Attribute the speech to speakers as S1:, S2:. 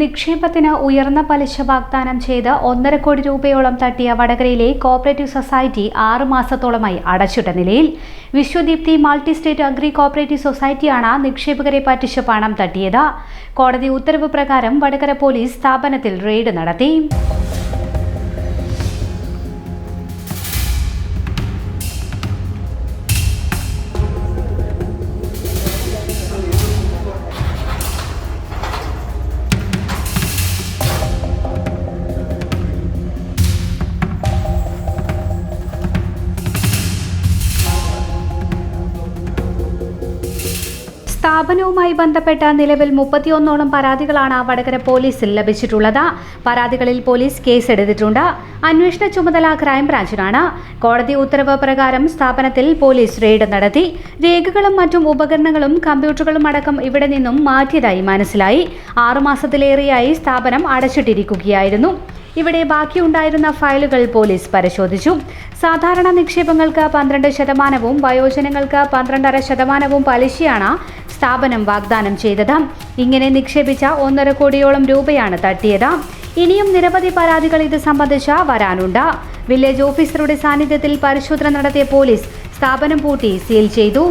S1: നിക്ഷേപത്തിന് ഉയർന്ന പലിശ വാഗ്ദാനം ചെയ്ത് 1.5 കോടി രൂപയോളം തട്ടിയ വടകരയിലെ കോഓപ്പറേറ്റീവ് സൊസൈറ്റി 6 മാസത്തോളമായി അടച്ചിട്ട നിലയിൽ. Vishwadeepthi multi state agri cooperative സൊസൈറ്റിയാണ് നിക്ഷേപകരെ പറ്റിച്ച് പണം തട്ടിയത്. കോടതി ഉത്തരവ് പ്രകാരം വടകര പോലീസ് സ്ഥാപനത്തിൽ റെയ്ഡ് നടത്തി. സ്ഥാപനവുമായി ബന്ധപ്പെട്ട നിലവിൽ 31ഓളം പരാതികളാണ് വടകര പോലീസിൽ ലഭിച്ചിട്ടുള്ളത്. പരാതികളിൽ പോലീസ് കേസെടുത്തിട്ടുണ്ട്. അന്വേഷണ ചുമതല ക്രൈംബ്രാഞ്ചിനാണ്. കോടതി ഉത്തരവ് പ്രകാരം സ്ഥാപനത്തിൽ പോലീസ് റെയ്ഡ് നടത്തി. രേഖകളും മറ്റും ഉപകരണങ്ങളും കമ്പ്യൂട്ടറുകളും അടക്കം ഇവിടെ നിന്നും മാറ്റിയതായി മനസ്സിലായി. 6 മാസത്തിലേറെയായി സ്ഥാപനം അടച്ചിട്ടിരിക്കുകയായിരുന്നു. ഇവിടെ ബാക്കിയുണ്ടായിരുന്ന ഫയലുകൾ പോലീസ് പരിശോധിച്ചു. സാധാരണ നിക്ഷേപങ്ങൾക്ക് 12%, വയോജനങ്ങൾക്ക് 12.5% പലിശയാണ് സ്ഥാപനം വാഗ്ദാനം ചെയ്തത്. ഇങ്ങനെ നിക്ഷേപിച്ച 1.5 കോടിയോളം രൂപയാണ് തട്ടിയത്. ഇനിയും നിരവധി പരാതികൾ ഇത് സംബന്ധിച്ച് വരാനുണ്ട്. വില്ലേജ് ഓഫീസറുടെ സാന്നിധ്യത്തിൽ പരിശോധന നടത്തിയ പോലീസ് സ്ഥാപനം പൂട്ടി സീൽ ചെയ്തു.